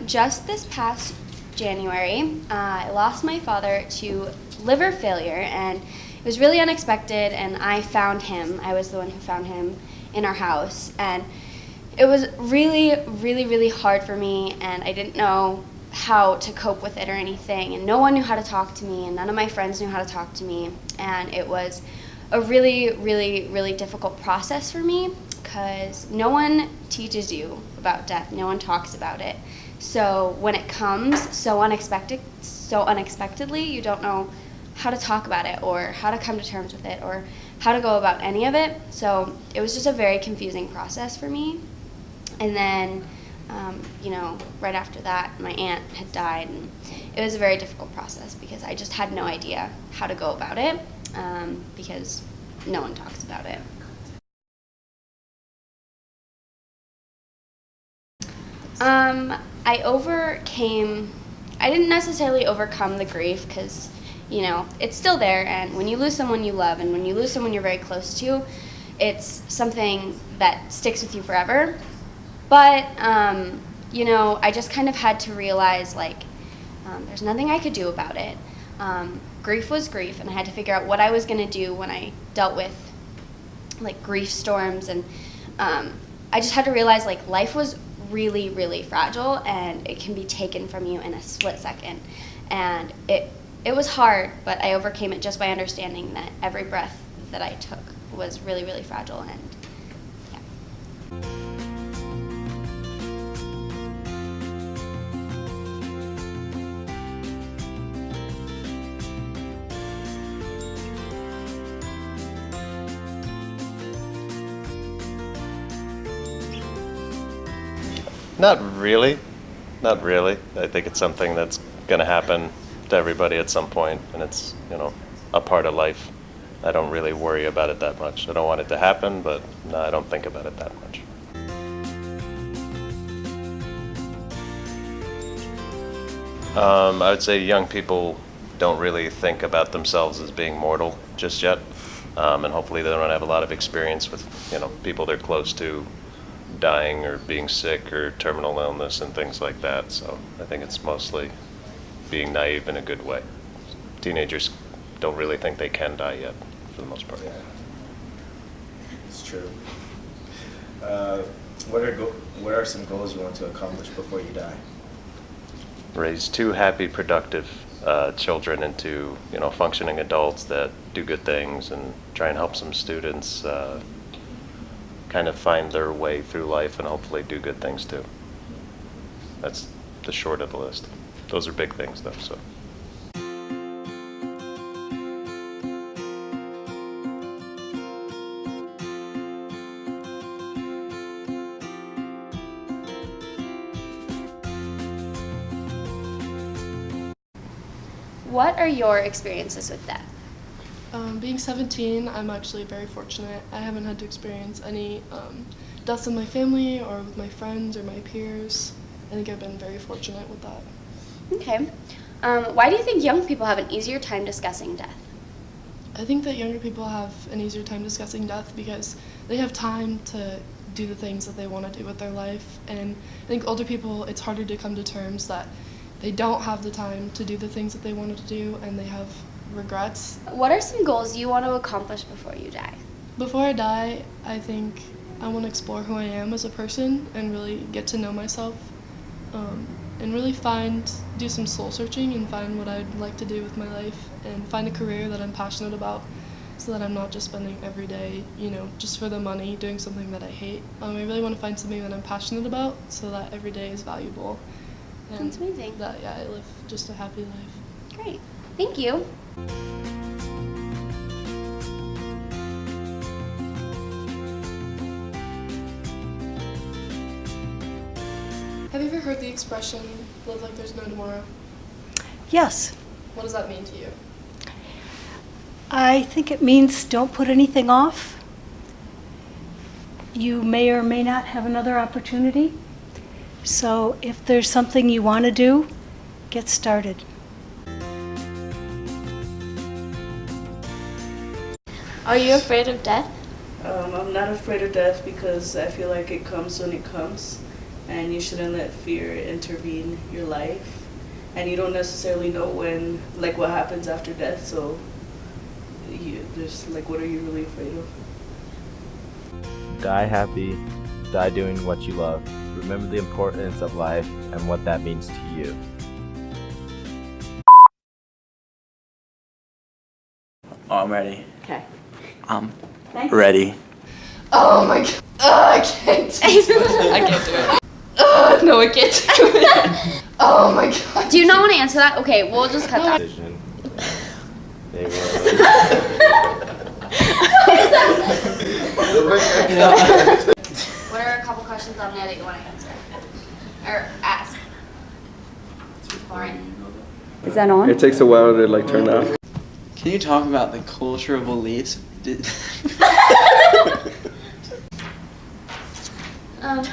Just this past January, I lost my father to liver failure, and it was really unexpected, and I found him. I was the one who found him in our house, and it was really, really, really hard for me, and I didn't know how to cope with it or anything, and no one knew how to talk to me, and none of my friends knew how to talk to me, and it was a really, really, really difficult process for me because no one teaches you about death. No one talks about it. So when it comes so unexpectedly, you don't know how to talk about it or how to come to terms with it or how to go about any of it. So it was just a very confusing process for me. And then, right after that, my aunt had died, and it was a very difficult process because I just had no idea how to go about it because no one talks about it. I didn't necessarily overcome the grief because, it's still there, and when you lose someone you love and when you lose someone you're very close to, it's something that sticks with you forever. But, I just kind of had to realize, there's nothing I could do about it. Grief was grief, and I had to figure out what I was going to do when I dealt with, grief storms, and I just had to realize, life was really, really fragile, and it can be taken from you in a split second. And it was hard, but I overcame it just by understanding that every breath that I took was really, really fragile, and yeah. Not really. Not really. I think it's something that's going to happen to everybody at some point, and it's, a part of life. I don't really worry about it that much. I don't want it to happen, but no, I don't think about it that much. I would say young people don't really think about themselves as being mortal just yet, and hopefully they don't have a lot of experience with, people they're close to dying or being sick or terminal illness and things like that. So I think it's mostly being naive in a good way. Teenagers don't really think they can die yet, for the most part. Yeah, it's true. What are some goals you want to accomplish before you die? Raise two happy, productive children into functioning adults that do good things, and try and help some students kind of find their way through life and hopefully do good things too. That's the short of the list. Those are big things though, so. What are your experiences with death? Being 17, I'm actually very fortunate. I haven't had to experience any deaths in my family or with my friends or my peers. I think I've been very fortunate with that. Okay. Why do you think young people have an easier time discussing death? I think that younger people have an easier time discussing death because they have time to do the things that they want to do with their life. And I think older people, it's harder to come to terms that they don't have the time to do the things that they wanted to do, and they have regrets. What are some goals you want to accomplish before you die? Before I die, I think I want to explore who I am as a person and really get to know myself, and really do some soul searching and find what I'd like to do with my life and find a career that I'm passionate about so that I'm not just spending every day, just for the money doing something that I hate. I really want to find something that I'm passionate about so that every day is valuable. And That's amazing. I live just a happy life. Great. Thank you. Have you ever heard the expression, live like there's no tomorrow? Yes, What does that mean to you? I think it means don't put anything off. You may or may not have another opportunity. So if there's something you want to do, get started. Are you afraid of death? I'm not afraid of death because I feel like it comes when it comes, and you shouldn't let fear intervene your life. And you don't necessarily know when, like, what happens after death, so there's, like, what are you really afraid of? Die happy, die doing what you love. Remember the importance of life and what that means to you. Oh, I'm ready. Okay. I'm ready. Oh my god. I can't do it. I can't do it. No, I can't do it. Oh my god. Do you not want to answer that? Okay, we'll just cut that. Decision. They were. What are a couple questions on there that you want to answer? Or ask? Lauren. Is that on? It takes a while to like turn off. Can you talk about the cultural beliefs?